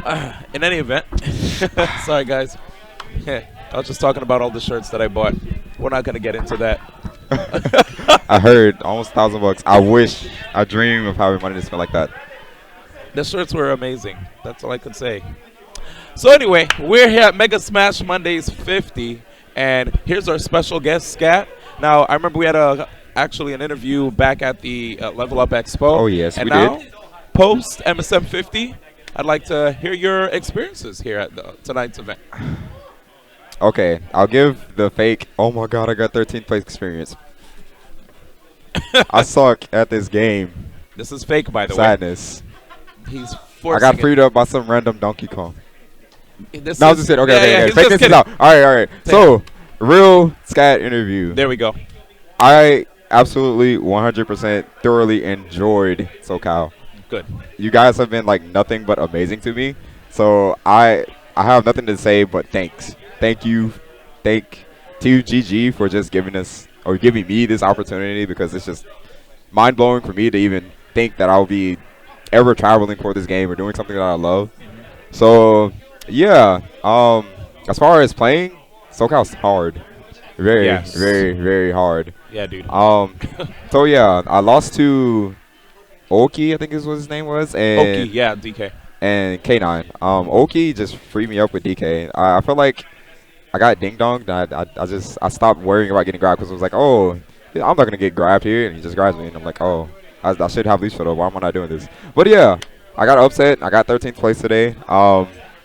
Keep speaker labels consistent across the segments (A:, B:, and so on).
A: In any event, sorry guys. I was just talking about all the shirts that I bought. We're not gonna get into that.
B: I heard almost $1,000. I wish, I dream of having money to spend like that.
A: The shirts were amazing. That's all I could say. So anyway, we're here at Mega Smash Mondays 50, and here's our special guest, ScAtt. Now, I remember we had actually an interview back at the Level Up Expo.
B: Oh yes,
A: and
B: we
A: now,
B: did.
A: post MSM 50, I'd like to hear your experiences here at tonight's event.
B: Okay, I'll give the fake. Oh my God, I got 13th place experience. I suck at this game.
A: This is fake, by the way.
B: Sadness.
A: He's
B: I
A: forcing
B: got freed up by some random Donkey Kong.
A: This
B: No, I
A: is-
B: was just kidding. Okay,
A: yeah,
B: okay,
A: yeah,
B: okay.
A: he's
B: Fake
A: just
B: this
A: kidding.
B: out. All right. So, real ScAtt interview.
A: There we go.
B: I absolutely 100% thoroughly enjoyed SoCal.
A: Good.
B: You guys have been like nothing but amazing to me. So I have nothing to say but thanks. Thank you. Thank to GG for just giving us or giving me this opportunity, because it's just mind blowing for me to even think that I'll be ever traveling for this game or doing something that I love. So yeah, as far as playing, SoCal's hard, very,
A: Yes.
B: very, very hard.
A: Yeah, dude.
B: So yeah, I lost to Oki, I think is what his name was, and
A: Oki, yeah, DK.
B: and K9. Oki just freed me up with DK. I feel like I got ding donged. I stopped worrying about getting grabbed because it was like, oh, yeah, I'm not gonna get grabbed here, and he just grabs me, and I'm like, oh, I should have leash photo. Why am I not doing this? But yeah, I got upset. I got 13th place today.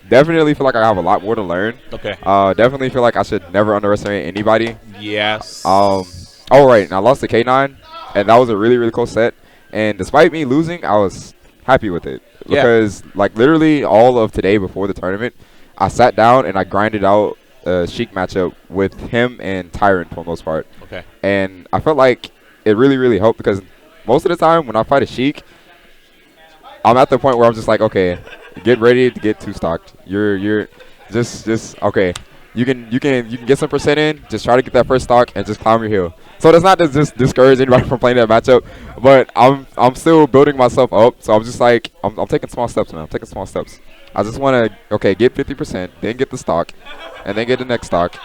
B: Definitely feel like I have a lot more to learn.
A: Okay.
B: Definitely feel like I should never underestimate anybody.
A: Yes.
B: Oh right, and I lost to K9, and that was a really, really close set. And despite me losing, I was happy with it because like literally all of today before the tournament, I sat down and I grinded out a Sheik matchup with him and Tyrant for the most part.
A: Okay.
B: And I felt like it really, really helped because most of the time when I fight a Sheik, I'm at the point where I'm just like, okay, get ready to get two stocked. You're just okay. You can get some percent in. Just try to get that first stock and just climb your hill. So that's not to just discourage anybody from playing that matchup, but I'm still building myself up. So I'm just like I'm taking small steps, man. I'm taking small steps. I just want to get 50%, then get the stock, and then get the next stock,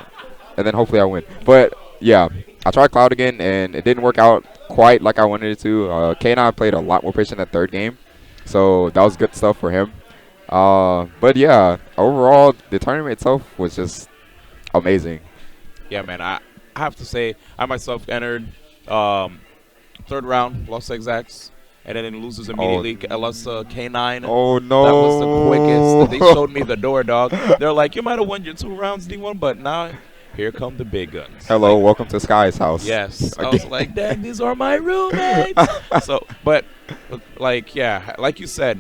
B: and then hopefully I win. But yeah, I tried Cloud again, and it didn't work out quite like I wanted it to. K9 played a lot more patient that third game, so that was good stuff for him. But yeah, overall the tournament itself was just amazing.
A: Yeah, man. I have to say, I myself entered third round, lost exacts, and then it loses immediately. I lost K9.
B: Oh no!
A: That was the quickest. They showed me the door, dog. They're like, you might have won your 2 rounds, D1, but now here come the big guns.
B: Hello,
A: Like,
B: welcome to Sky's house.
A: yes. I was like, dang, these are my roommates. So, but like, yeah, like you said,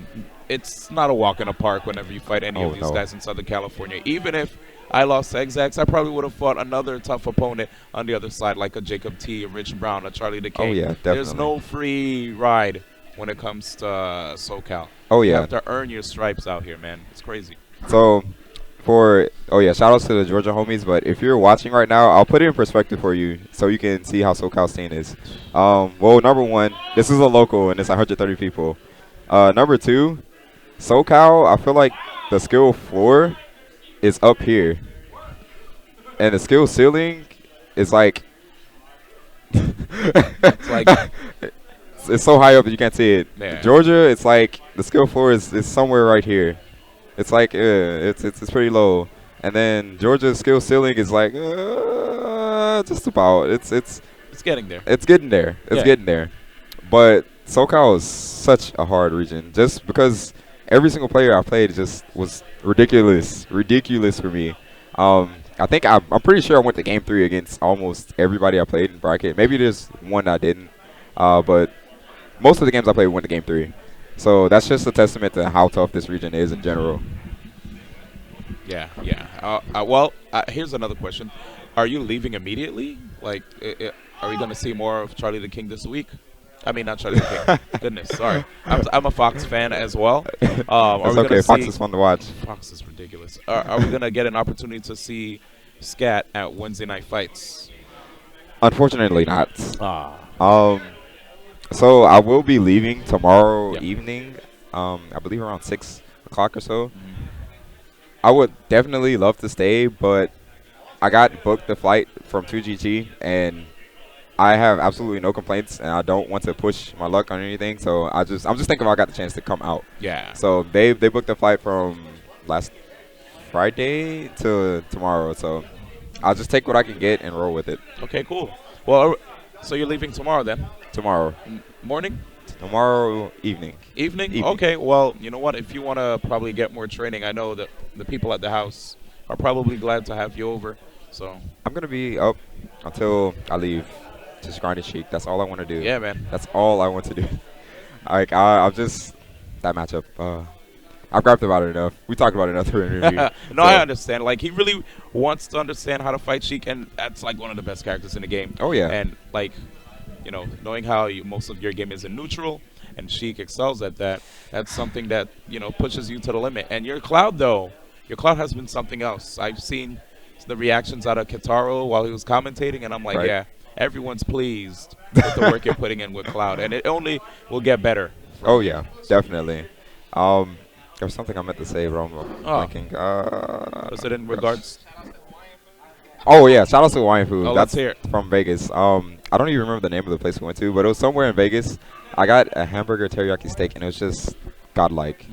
A: it's not a walk in the park whenever you fight any of these guys in Southern California. Even if I lost to Exacts, I probably would have fought another tough opponent on the other side, like a Jacob T, a Rich Brown, a Charlie the King.
B: Oh yeah, definitely.
A: There's no free ride when it comes to SoCal.
B: Oh
A: You
B: yeah.
A: have to earn your stripes out here, man. It's crazy.
B: So, shout outs to the Georgia homies. But if you're watching right now, I'll put it in perspective for you so you can see how SoCal scene is. Well, number one, this is a local and it's 130 people. Number two, SoCal, I feel like the skill floor is up here, and the skill ceiling is like
A: It's like,
B: it's so high up that you can't see it.
A: Yeah.
B: Georgia, it's like the skill floor is somewhere right here. It's like it's pretty low, and then Georgia's skill ceiling is like just about. It's
A: getting there.
B: it's getting there. It's
A: Yeah.
B: getting there. But SoCal is such a hard region, just because every single player I played just was ridiculous for me. I think I'm pretty sure I went to game 3 against almost everybody I played in bracket. Maybe there's one I didn't, but most of the games I played went to game 3. So that's just a testament to how tough this region is in general.
A: Yeah, yeah. Well, here's another question. Are you leaving immediately? Like, are we going to see more of Charlie the King this week? I mean, not Charlie the King. Goodness, sorry. I'm a Fox fan as well.
B: It's okay. Fox is fun to watch.
A: Fox is ridiculous. Are we going to get an opportunity to see ScAtt at Wednesday night fights?
B: Unfortunately not.
A: Ah.
B: So I will be leaving tomorrow
A: Yep.
B: evening. I believe around 6 o'clock or so. I would definitely love to stay, but I got booked the flight from 2GT, and I have absolutely no complaints, and I don't want to push my luck on anything. So I'm just thinking if I got the chance to come out.
A: Yeah.
B: So they booked the flight from last Friday to tomorrow. So I'll just take what I can get and roll with it.
A: Okay, cool. Well, so you're leaving tomorrow then?
B: Tomorrow.
A: Morning?
B: Tomorrow evening.
A: Evening? Okay, well, you know what? If you want to probably get more training, I know that the people at the house are probably glad to have you over. So
B: I'm going to be up until I leave. Just grind and shake. That's all I want to do.
A: yeah, man.
B: That's all I want to do. Like, I'm just, that matchup, I've griped about it enough. We talked about it in another interview.
A: No, I understand. Like, he really wants to understand how to fight Sheik, and that's, like, one of the best characters in the game.
B: Oh, yeah.
A: And, like, you know, knowing how most of your game is in neutral, and Sheik excels at that, that's something that, you know, pushes you to the limit. And your Cloud, though, your Cloud has been something else. I've seen the reactions out of Kitaro while he was commentating, and I'm like,
B: Right.
A: yeah, everyone's pleased with the work you're putting in with Cloud, and it only will get better.
B: Oh, yeah, definitely. There was something I meant to say, but I'm blanking.
A: Was it in regards?
B: Oh, yeah, shout out to Hawaiian Food.
A: Oh,
B: That's
A: let's hear it.
B: from Vegas. I don't even remember the name of the place we went to, but it was somewhere in Vegas. I got a hamburger teriyaki steak, and it was just godlike.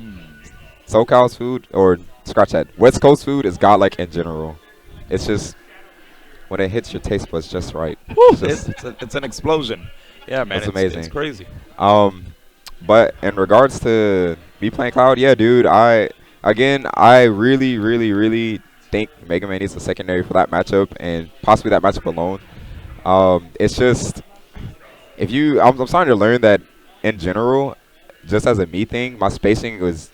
B: SoCal's food, or scratch that, West Coast food is godlike in general. It's just, when it hits your taste buds just right.
A: It's an explosion. Yeah, man.
B: It's amazing.
A: It's crazy.
B: But in regards to me playing Cloud, yeah, dude, I really, really, really think Mega Man needs a secondary for that matchup, and possibly that matchup alone. It's just, I'm starting to learn that in general, just as a me thing, my spacing was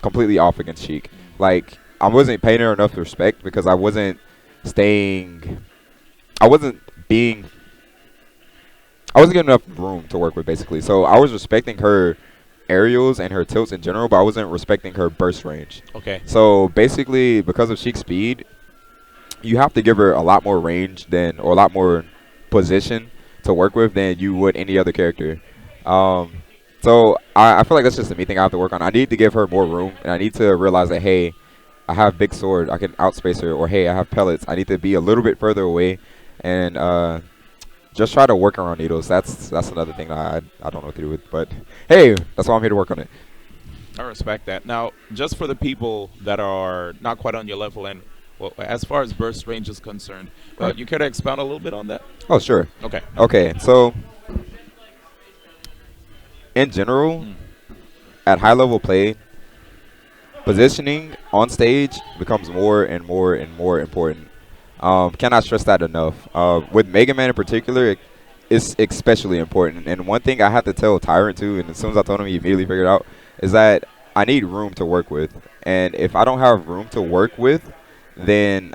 B: completely off against Sheik. Like, I wasn't paying her enough respect because I wasn't getting enough room to work with, basically. So I was respecting her aerials and her tilts in general, but I wasn't respecting her burst range.
A: Okay.
B: So basically, because of Sheik's speed, you have to give her a lot more range or a lot more position to work with than you would any other character. So I feel like that's just a me thing I have to work on. I need to give her more room, and I need to realize that, hey, I have big sword, I can outspace her, or hey, I have pellets. I need to be a little bit further away, and just try to work around needles. That's another thing that I don't know what to do with. But hey, that's why I'm here to work on it.
A: I respect that. Now, just for the people that are not quite on your level, and well, as far as burst range is concerned, you care to expound a little bit on that?
B: Oh, sure.
A: Okay.
B: Okay, so in general, at high level play, positioning on stage becomes more and more and more important. Cannot stress that enough. With Mega Man in particular, it's especially important. And one thing I had to tell Tyrant too, and as soon as I told him, he immediately figured out, is that I need room to work with. And if I don't have room to work with, then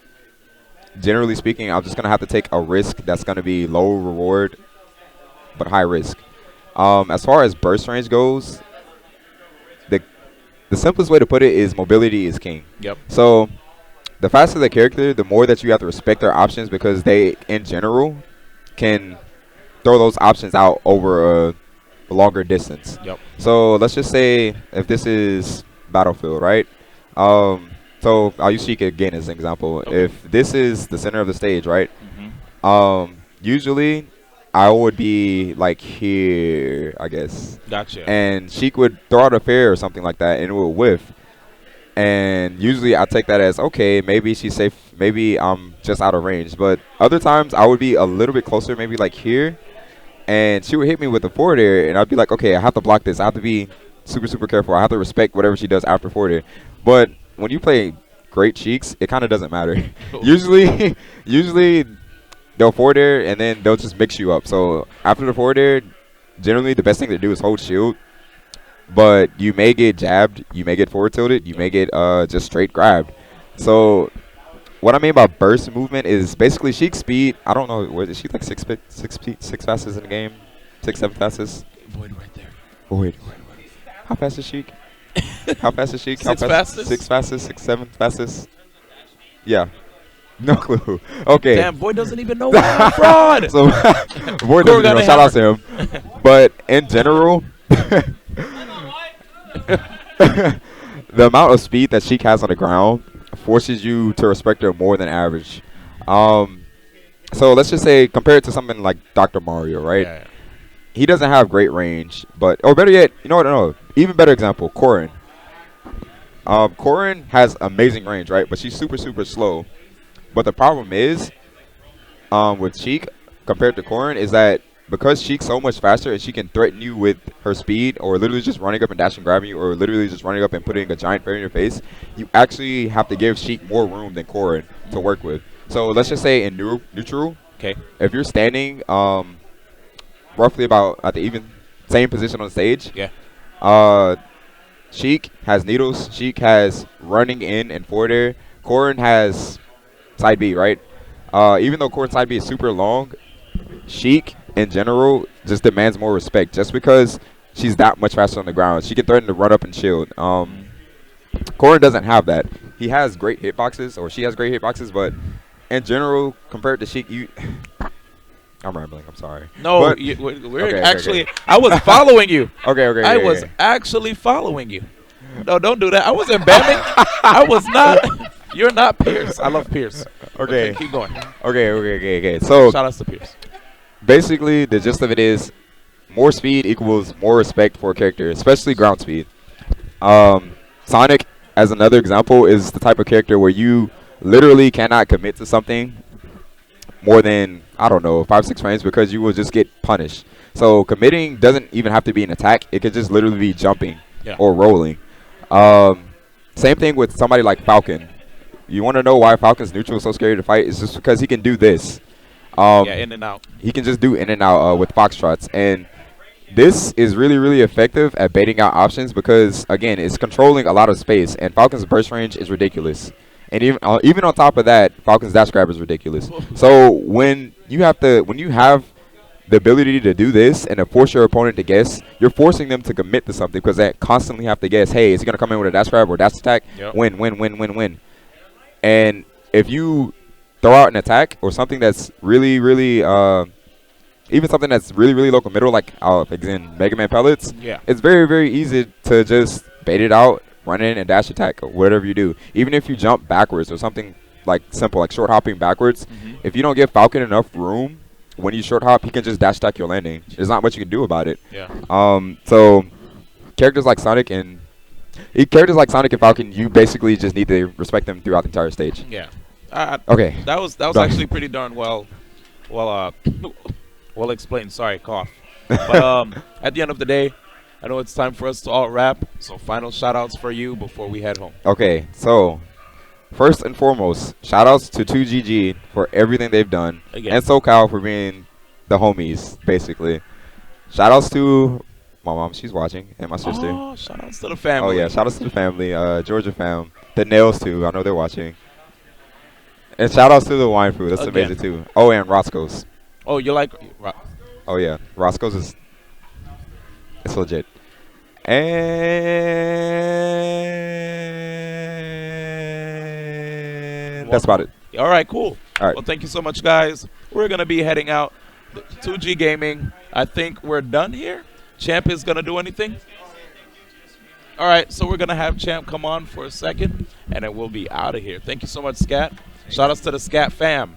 B: generally speaking, I'm just going to have to take a risk that's going to be low reward but high risk. As far as burst range goes, the simplest way to put it is mobility is king.
A: Yep.
B: So the faster the character, the more that you have to respect their options, because they, in general, can throw those options out over a longer distance.
A: Yep.
B: So let's just say if this is Battlefield, right? So I'll use Sheik again as an example.
A: Okay.
B: If this is the center of the stage, right? Usually I would be like here, I guess.
A: Gotcha.
B: And Sheik would throw out a fair or something like that, and it would whiff. And usually I take that as, okay, maybe she's safe, maybe I'm just out of range. But other times I would be a little bit closer, maybe like here, and she would hit me with the forward air, and I'd be like, okay, I have to block this. I have to be super, super careful. I have to respect whatever she does after forward air. But when you play great Sheiks, it kind of doesn't matter. Usually they'll forward air, and then they'll just mix you up. So after the forward air, generally the best thing to do is hold shield. But you may get jabbed, you may get forward tilted, you may get just straight grabbed. So what I mean by burst movement is basically Sheik's speed. I don't know, is she like six fastest in the game? 6, 7 fastest?
A: Void right there.
B: Void. How fast is Sheik? How fast is Sheik?
A: Six fastest?
B: 6 fastest, 6, 7 fastest? Yeah. No clue. Okay.
A: Damn, Void doesn't even know what fraud.
B: So Void doesn't know. Shout out to him. But in general, the amount of speed that Sheik has on the ground forces you to respect her more than average. Um, so let's just say compare it to something like Dr. Mario, right?
A: Yeah.
B: He doesn't have great range, but or better yet, you know what? No, even better example, Corrin. Corrin has amazing range, right? But she's super super slow. But the problem is, with Sheik compared to Corrin is that because Sheik's so much faster and she can threaten you with her speed or literally just running up and dashing grabbing you or literally just running up and putting a giant fairy in your face, you actually have to give Sheik more room than Corrin to work with. So let's just say in neutral,
A: Okay.
B: if you're standing roughly about at the even same position on the stage,
A: Yeah.
B: uh, Sheik has needles. Sheik has running in and forward air. Corrin has side B, right? Even though Corrin's side B is super long, Sheik in general just demands more respect just because she's that much faster on the ground. She can threaten to run up and shield. Corrin doesn't have that. He has great hitboxes, or she has great hitboxes, but in general, compared to Sheik, I'm rambling. I'm sorry.
A: No,
B: But-
A: we're
B: okay,
A: actually.
B: okay.
A: I was following you.
B: Okay.
A: I was actually following you. No, don't do that. I wasn't bamming. I was not. You're not Pierce. I love Pierce.
B: Okay.
A: Keep going.
B: Okay. So
A: Shout outs to Pierce.
B: basically, the gist of it is more speed equals more respect for a character, especially ground speed. Sonic, as another example, is the type of character where you literally cannot commit to something more than, I don't know, 5-6 frames because you will just get punished. So committing doesn't even have to be an attack. It could just literally be jumping or rolling. Same thing with somebody like Falcon. You want to know why Falcon's neutral is so scary to fight? It's just because he can do this.
A: In and out.
B: He can just do in and out with foxtrots. And this is really, really effective at baiting out options because, again, it's controlling a lot of space. And Falcon's burst range is ridiculous. And even on top of that, Falcon's dash grab is ridiculous. So when you have the ability to do this and to force your opponent to guess, you're forcing them to commit to something because they constantly have to guess, hey, is he going to come in with a dash grab or dash attack?
A: Yep.
B: Win. And if you throw out an attack or something that's really, really, even something that's really, really local middle, like in Mega Man Pellets, it's very, very easy to just bait it out, run in and dash attack or whatever you do. Even if you jump backwards or something like simple, like short hopping backwards, if you don't give Falcon enough room when you short hop, he can just dash attack your landing. There's not much you can do about it. So characters like Sonic and Falcon, you basically just need to respect them throughout the entire stage.
A: Yeah.
B: Okay.
A: That was actually pretty darn well explained. Sorry, cough. But at the end of the day, I know it's time for us to all wrap. So final shout outs for you before we head home.
B: Okay, so first and foremost, shout outs to 2GG for everything they've done.
A: Again.
B: And SoCal for being the homies, basically. Shout outs to my mom, she's watching, and my sister.
A: Oh, shout outs to the family.
B: Oh yeah, shout outs to the family, Georgia fam. The Nails too, I know they're watching. And shout outs to the wine food, that's
A: Again.
B: amazing too. Oh, and Roscoe's.
A: Oh, you like
B: Oh yeah, Roscoe's is, it's legit. And that's about it.
A: All right, cool.
B: All right.
A: Well, thank you so much, guys. We're going to be heading out. 2G Gaming, I think we're done here. Champ is going to do anything? All right, so we're going to have Champ come on for a second, and then we'll be out of here. Thank you so much, ScAtt. Shout outs to the ScAtt fam.